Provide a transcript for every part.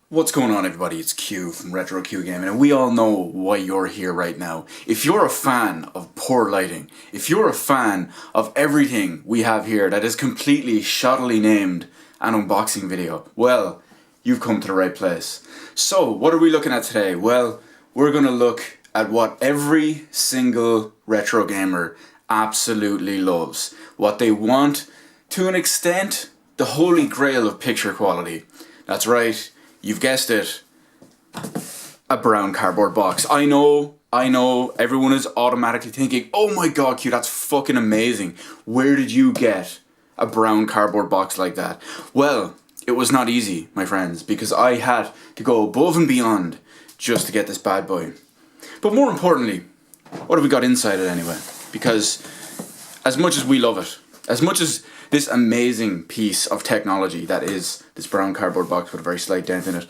What's going on, everybody? It's Q from Retro Q Gaming, and we all know why you're here right now. If you're a fan of poor lighting, if you're a fan of everything we have here that is completely shoddily named an unboxing video, well, you've come to the right place. So, what are we looking at today? Well, we're going to look at what every single retro gamer absolutely loves. What they want, to an extent, the holy grail of picture quality. That's right. You've guessed it, a brown cardboard box. I know, everyone is automatically thinking, oh my god, Q, that's fucking amazing. Where did you get a brown cardboard box like that? Well, it was not easy, my friends, because I had to go above and beyond just to get this bad boy. But more importantly, what have we got inside it anyway? Because as much as we love it, as much as this amazing piece of technology that is this brown cardboard box with a very slight dent in it,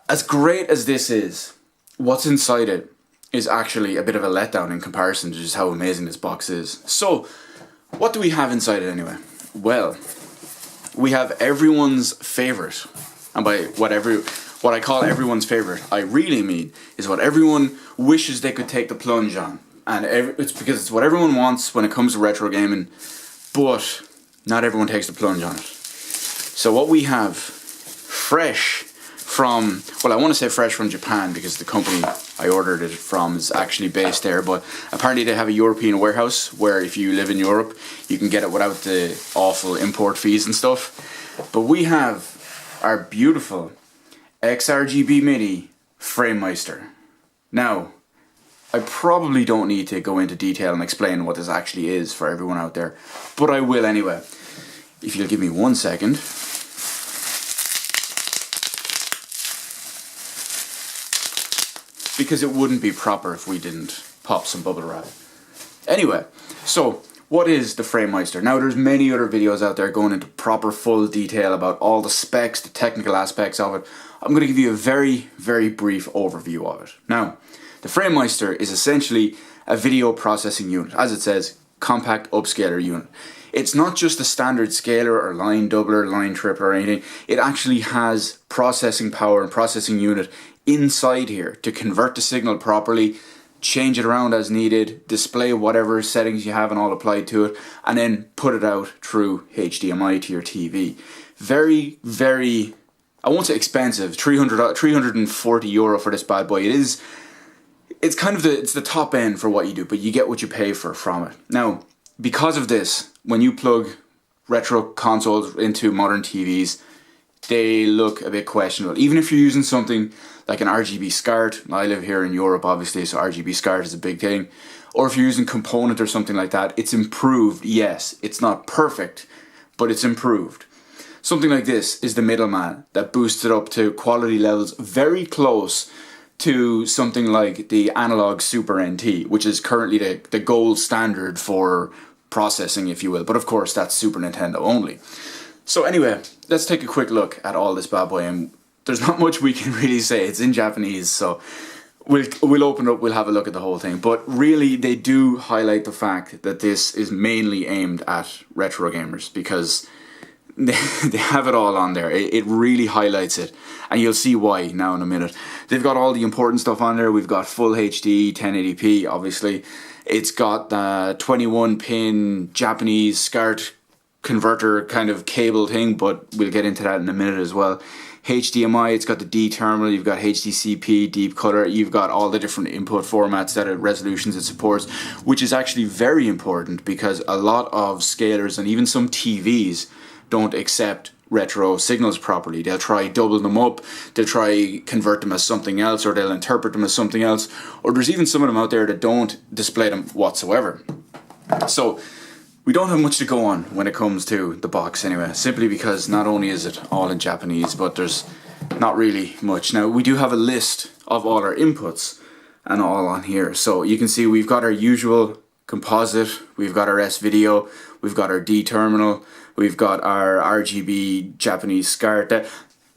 as great as this is, what's inside it is actually a bit of a letdown in comparison to just how amazing this box is. So, what do we have inside it anyway? Well, we have everyone's favorite, and by what I call everyone's favorite, I really mean is what everyone wishes they could take the plunge on, and it's because it's what everyone wants when it comes to retro gaming, but not everyone takes the plunge on it. So what we have, fresh from, well, I want to say fresh from Japan because the company I ordered it from is actually based there, but apparently they have a European warehouse where if you live in Europe, you can get it without the awful import fees and stuff. But we have our beautiful XRGB Mini Framemeister. Now, I probably don't need to go into detail and explain what this actually is for everyone out there, but I will anyway. If you'll give me 1 second. Because it wouldn't be proper if we didn't pop some bubble wrap. Anyway, so what is the Framemeister? Now there's many other videos out there going into proper full detail about all the specs, the technical aspects of it. I'm going to give you a very, very brief overview of it. Now, the Framemeister is essentially a video processing unit. As it says, compact upscaler unit. It's not just a standard scaler or line doubler, line tripler or anything. It actually has processing power and processing unit inside here to convert the signal properly, change it around as needed, display whatever settings you have and all applied to it, and then put it out through HDMI to your TV. Very, very, I won't say expensive, 340 euro for this bad boy. It's kind of it's the top end for what you do, but you get what you pay for from it. Now, because of this, when you plug retro consoles into modern TVs, they look a bit questionable. Even if you're using something like an RGB SCART, I live here in Europe obviously, so RGB SCART is a big thing, or if you're using component or something like that, it's improved, yes. It's not perfect, but it's improved. Something like this is the middleman that boosts it up to quality levels very close to something like the analog Super NT, which is currently the gold standard for processing, if you will. But of course, that's Super Nintendo only. So anyway, let's take a quick look at all this bad boy. And there's not much we can really say. It's in Japanese, so we'll open it up, we'll have a look at the whole thing. But really, they do highlight the fact that this is mainly aimed at retro gamers because they have it all on there. It really highlights it, and you'll see why now in a minute. They've got all the important stuff on there. We've got full HD 1080p, obviously. It's got the 21-pin Japanese SCART converter kind of cable thing, but we'll get into that in a minute as well. HDMI, it's got the DTerminal, you've got HDCP, deep color, you've got all the different input formats that resolutions it supports, which is actually very important because a lot of scalers and even some TVs don't accept retro signals properly. They'll try double them up, they'll try convert them as something else, or they'll interpret them as something else, or there's even some of them out there that don't display them whatsoever. So we don't have much to go on when it comes to the box anyway, simply because not only is it all in Japanese, but there's not really much. Now, we do have a list of all our inputs and all on here. So you can see we've got our usual composite, we've got our S-video, we've got our D-terminal, we've got our RGB Japanese SCART.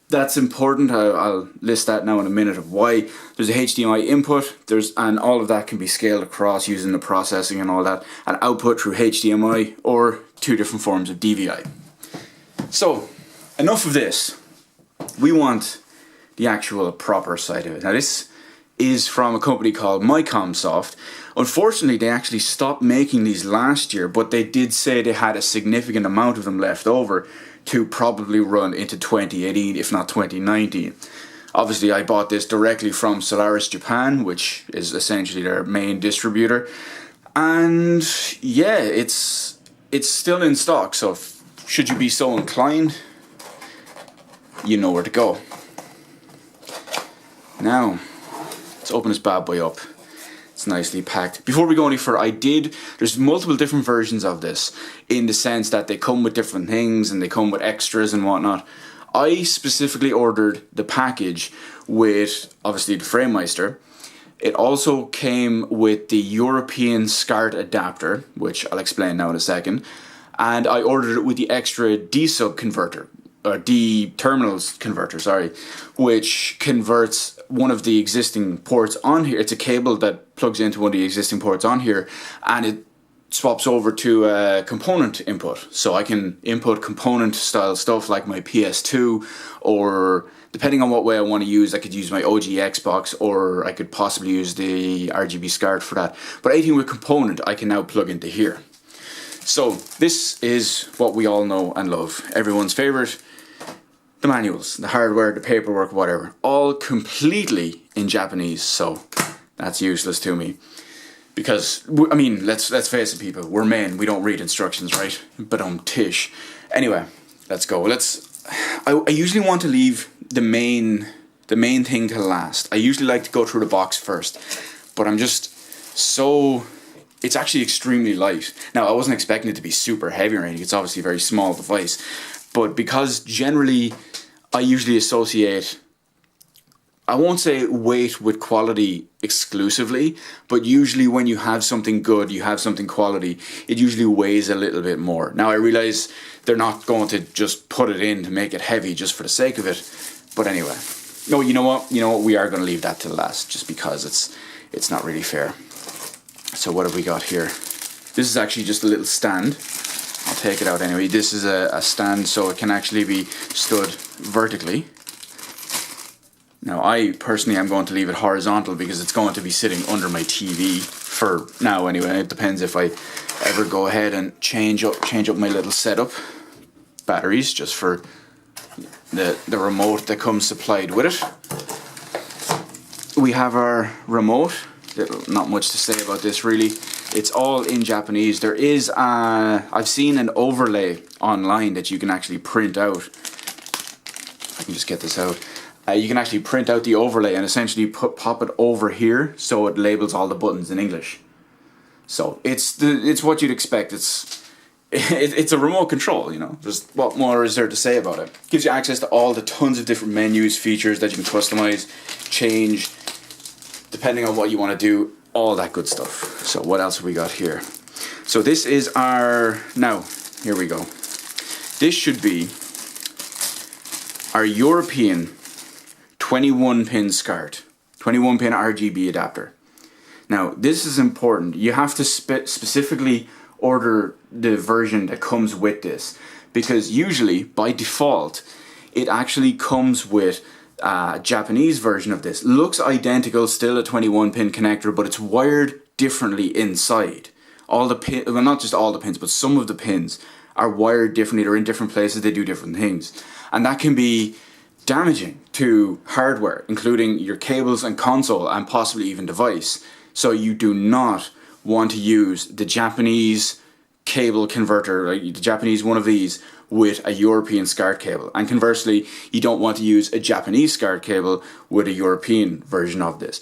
That's important. I'll list that now in a minute of why. There's a HDMI input, and all of that can be scaled across using the processing and all that, and output through HDMI or two different forms of DVI. So, enough of this. We want the actual proper side of it. Now this is from a company called MyComSoft. Unfortunately, they actually stopped making these last year, but they did say they had a significant amount of them left over to probably run into 2018, if not 2019. Obviously, I bought this directly from Solaris Japan, which is essentially their main distributor. And yeah, it's still in stock, so should you be so inclined, you know where to go. Now, let's open this bad boy up. It's nicely packed. Before we go any further, there's multiple different versions of this, in the sense that they come with different things and they come with extras and whatnot. I specifically ordered the package with, obviously, the Framemeister. It also came with the European SCART adapter, which I'll explain now in a second. And I ordered it with the extra D-sub converter, or D-terminals converter, sorry, which converts one of the existing ports on here. It's a cable that plugs into one of the existing ports on here, and it swaps over to a component input. So I can input component style stuff like my PS2, or depending on what way I want to use, I could use my OG Xbox, or I could possibly use the RGB SCART for that. But anything with component, I can now plug into here. So this is what we all know and love. Everyone's favorite. The manuals, the hardware, the paperwork, whatever. All completely in Japanese, so that's useless to me. Because, I mean, let's face it, people. We're men, we don't read instructions, right? But tish. Anyway, let's go. I usually want to leave the main thing to last. I usually like to go through the box first. But I'm just so... It's actually extremely light. Now, I wasn't expecting it to be super heavy or anything. It's obviously a very small device. But because generally I usually associate, I won't say weight with quality exclusively, but usually when you have something good, you have something quality, it usually weighs a little bit more. Now I realize they're not going to just put it in to make it heavy just for the sake of it. But anyway, no, you know what? We are going to leave that to the last, just because it's not really fair. So what have we got here? This is actually just a little stand. I'll take it out anyway. This is a stand, so it can actually be stood vertically. Now I personally am going to leave it horizontal because it's going to be sitting under my TV for now anyway. It depends if I ever go ahead and change up my little setup. Batteries, just for the remote that comes supplied with it. We have our remote. Not much to say about this really. It's all in Japanese. There is I've seen an overlay online that you can actually print out. I can just get this out. You can actually print out the overlay and essentially pop it over here, so it labels all the buttons in English. So it's what you'd expect. It's a remote control, Just what more is there to say about it? Gives you access to all the tons of different menus, features that you can customize, change, depending on what you want to do, all that good stuff. So what else have we got here? So this is now, here we go. This should be our European 21-pin SCART, 21-pin RGB adapter. Now, this is important. You have to specifically order the version that comes with this, because usually, by default, it actually comes with a Japanese version of this. Looks identical, still a 21-pin connector, but it's wired differently inside. All the pins, well, not just all the pins, but some of the pins are wired differently. They're in different places, they do different things. And that can be damaging to hardware, including your cables and console, and possibly even device. So you do not want to use the Japanese cable converter, like the Japanese one of these, with a European SCART cable. And conversely, you don't want to use a Japanese SCART cable with a European version of this.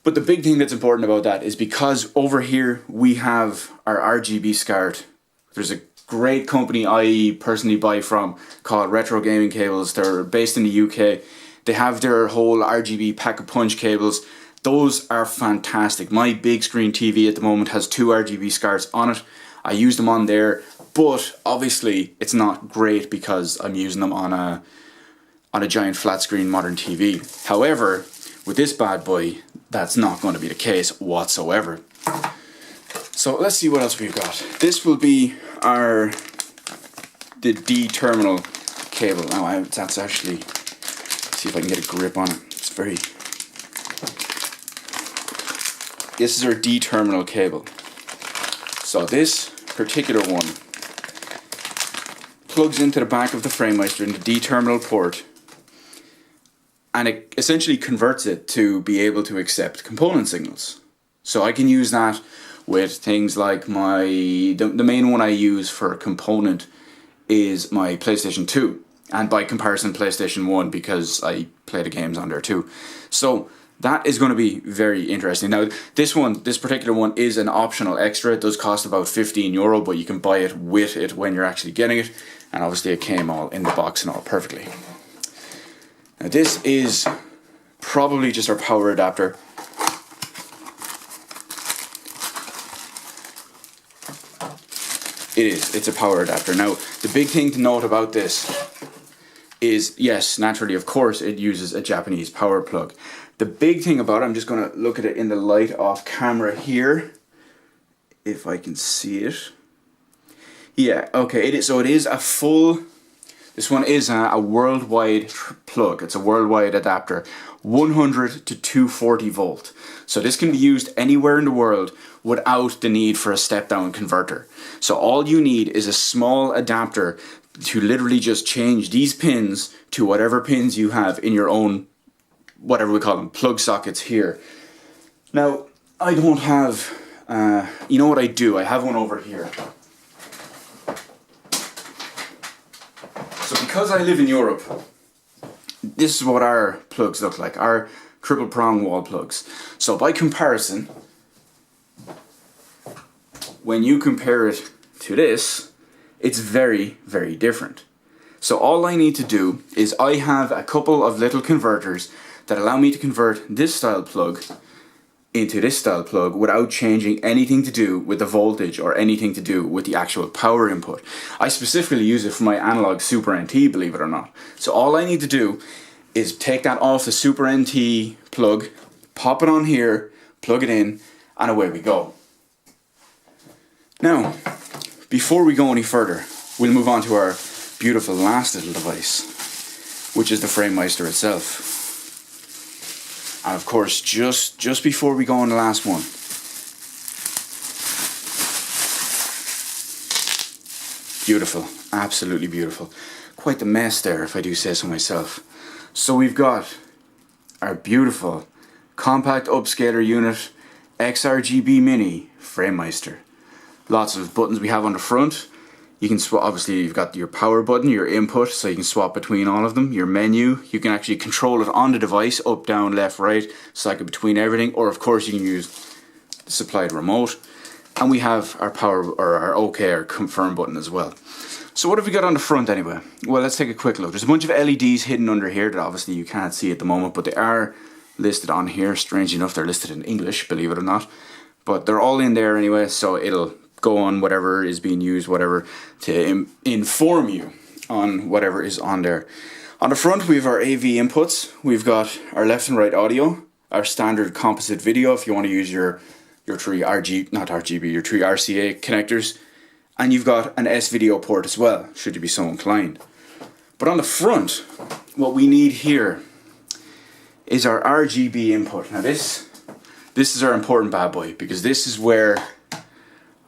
But the big thing that's important about that is because over here we have our RGB SCART. There's a great company I personally buy from called Retro Gaming Cables. They're based in the UK. They have their whole RGB pack-a-punch cables. Those are fantastic. My big screen TV at the moment has 2 RGB SCARTs on it. I use them on there, but obviously it's not great because I'm using them on a giant flat screen modern TV. However, with this bad boy, that's not going to be the case whatsoever. So let's see what else we've got. This will be the DTerminal cable. Now that's actually see if I can get a grip on it. It's very... This is our D-terminal cable. So this particular one plugs into the back of the Framemeister in the D-terminal port, and it essentially converts it to be able to accept component signals. So I can use that with things like the main one I use for a component is my PlayStation 2, and by comparison PlayStation 1, because I play the games on there too. So that is going to be very interesting. Now this particular one is an optional extra. It does cost about €15, but you can buy it with it when you're actually getting it, and obviously it came all in the box and all perfectly. Now this is probably just our power adapter. It's a power adapter. Now the big thing to note about this is, yes, naturally, of course, it uses a Japanese power plug. The big thing about it, I'm just going to look at it in the light off camera here, if I can see it. Yeah, okay, it is. So it is a full, this one is a worldwide plug. It's a worldwide adapter, 100 to 240 volt. So this can be used anywhere in the world without the need for a step-down converter. So all you need is a small adapter to literally just change these pins to whatever pins you have in your own, whatever we call them, plug sockets here. Now, I don't have, you know what I do? I have one over here. So because I live in Europe, this is what our plugs look like, our triple prong wall plugs. So by comparison, when you compare it to this, it's very, very different. So all I need to do is I have a couple of little converters that allow me to convert this style plug into this style plug without changing anything to do with the voltage or anything to do with the actual power input. I specifically use it for my analog Super NT, believe it or not. So all I need to do is take that off the Super NT plug, pop it on here, plug it in, and away we go. Now, before we go any further, we'll move on to our beautiful last little device, which is the Framemeister itself. And of course, just before we go on the last one, beautiful, absolutely beautiful. Quite the mess there, if I do say so myself. So we've got our beautiful compact upscaler unit XRGB Mini Framemeister. Lots of buttons we have on the front. You can swap, obviously you've got your power button, your input, so you can swap between all of them. Your menu, you can actually control it on the device, up, down, left, right, cycle between everything, or of course you can use the supplied remote. And we have our power, or our OK, or confirm button as well. So what have we got on the front anyway? Well, let's take a quick look. There's a bunch of LEDs hidden under here that obviously you can't see at the moment, but they are listed on here. Strangely enough, they're listed in English, believe it or not. But they're all in there anyway, so it'll go on whatever is being used, whatever, to inform you on whatever is on there. On the front we have our AV inputs. We've got our left and right audio, our standard composite video if you want to use your three your three RCA connectors, and you've got an S-video port as well, should you be so inclined. But on the front, what we need here is our RGB input. Now this is our important bad boy, because this is where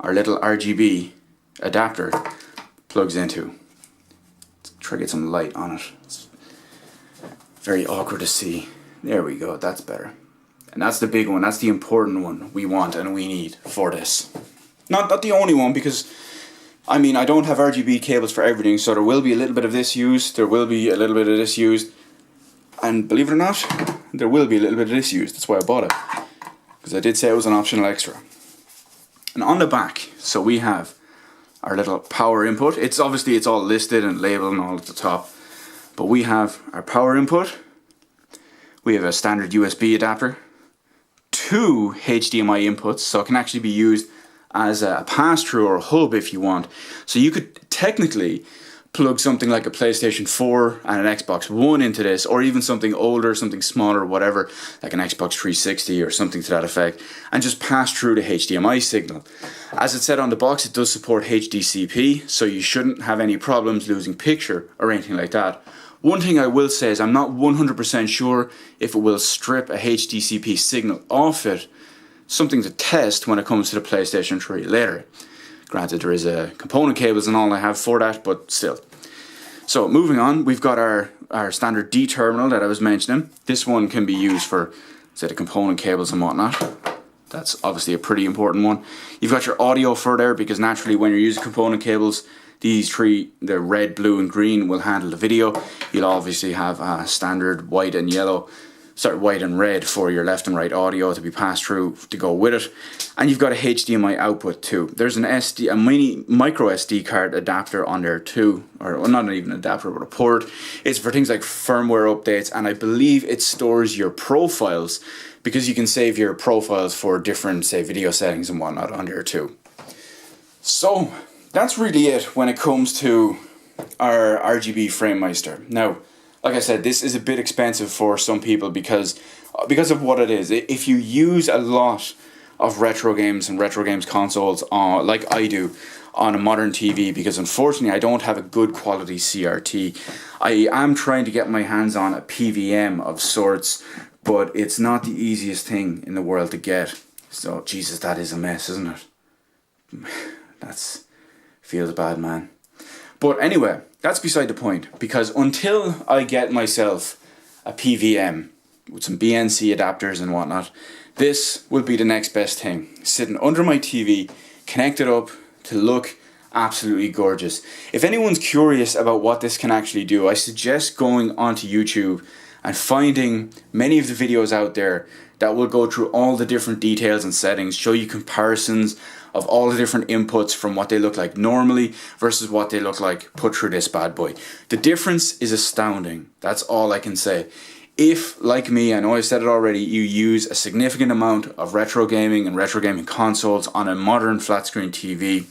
our little RGB adapter plugs into. Let's try to get some light on it. It's very awkward to see. There we go, that's better. And that's the big one, that's the important one we want and we need for this. Not the only one, because I mean, I don't have RGB cables for everything, so there will be a little bit of this used, there will be a little bit of this used, and believe it or not, there will be a little bit of this used. That's why I bought it, because I did say it was an optional extra. And on the back, so we have our little power input. It's obviously, it's all listed and labeled and all at the top. But we have our power input. We have a standard USB adapter. 2 HDMI inputs, so it can actually be used as a pass-through or a hub if you want. So you could technically plug something like a PlayStation 4 and an Xbox One into this, or even something older, something smaller, whatever, like an Xbox 360 or something to that effect, and just pass through the HDMI signal. As it said on the box, it does support HDCP, so you shouldn't have any problems losing picture or anything like that One thing I will say is I'm not 100% sure if it will strip a HDCP signal off it. Something to test when it comes to the PlayStation 3 later. Granted, there is component cables and all I have for that, but still. So moving on, we've got our standard D-terminal that I was mentioning. This one can be used for, say, the component cables and whatnot. That's obviously a pretty important one. You've got your audio for there, because naturally when you're using component cables, these three, the red, blue and green, will handle the video. You'll obviously have standard white and red for your left and right audio to be passed through to go with it. And you've got a HDMI output too. There's a micro SD card adapter on there too, or well, not even an adapter but a port. It's for things like firmware updates, and I believe it stores your profiles, because you can save your profiles for different, say, video settings and whatnot on there too. So that's really it when it comes to our RGB Framemeister. Now, like I said, this is a bit expensive for some people because of what it is. If you use a lot of retro games and retro games consoles, like I do, on a modern TV, because unfortunately I don't have a good quality CRT. I am trying to get my hands on a PVM of sorts, but it's not the easiest thing in the world to get. So, Jesus, that is a mess, isn't it? Feels bad, man. But anyway, that's beside the point, because until I get myself a PVM with some BNC adapters and whatnot, this will be the next best thing. Sitting under my TV, connected up to look absolutely gorgeous. If anyone's curious about what this can actually do, I suggest going onto YouTube and finding many of the videos out there that will go through all the different details and settings, show you comparisons of all the different inputs from what they look like normally versus what they look like put through this bad boy. The difference is astounding. That's all I can say. If, like me, I know I've said it already, you use a significant amount of retro gaming and retro gaming consoles on a modern flat screen TV,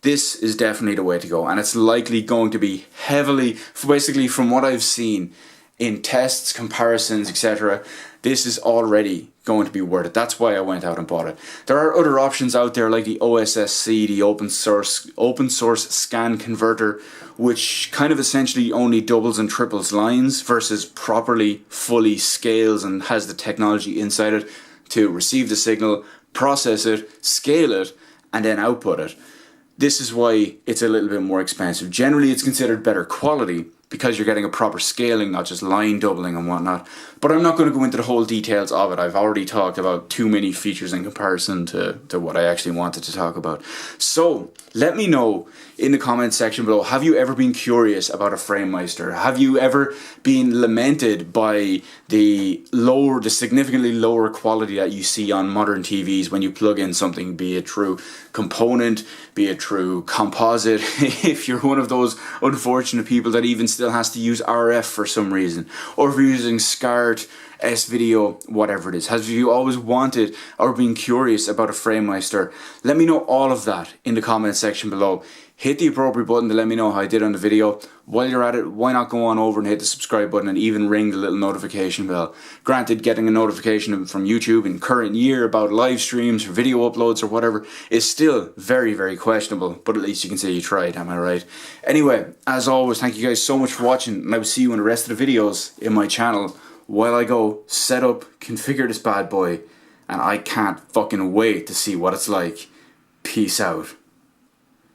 this is definitely the way to go. And it's likely going to be heavily, basically from what I've seen in tests, comparisons, etc., this is already going to be worth it. That's why I went out and bought it. There are other options out there like the OSSC, the open source scan converter, which kind of essentially only doubles and triples lines versus properly fully scales and has the technology inside it to receive the signal, process it, scale it, and then output it. This is why it's a little bit more expensive. Generally, it's considered better quality because you're getting a proper scaling, not just line doubling and whatnot. But I'm not going to go into the whole details of it. I've already talked about too many features in comparison to what I actually wanted to talk about. So let me know in the comment section below, have you ever been curious about a Framemeister? Have you ever been lamented by the significantly lower quality that you see on modern TVs when you plug in something, be it through component, be it through composite, if you're one of those unfortunate people that even still has to use RF for some reason, or if you're using SCART, S-Video, whatever it is. Have you always wanted or been curious about a Framemeister? Let me know all of that in the comment section below. Hit the appropriate button to let me know how I did on the video. While you're at it, why not go on over and hit the subscribe button and even ring the little notification bell. Granted, getting a notification from YouTube in current year about live streams or video uploads or whatever is still very, very questionable, but at least you can say you tried, am I right? Anyway, as always, thank you guys so much for watching, and I will see you in the rest of the videos in my channel while I go set up, configure this bad boy, and I can't fucking wait to see what it's like. Peace out.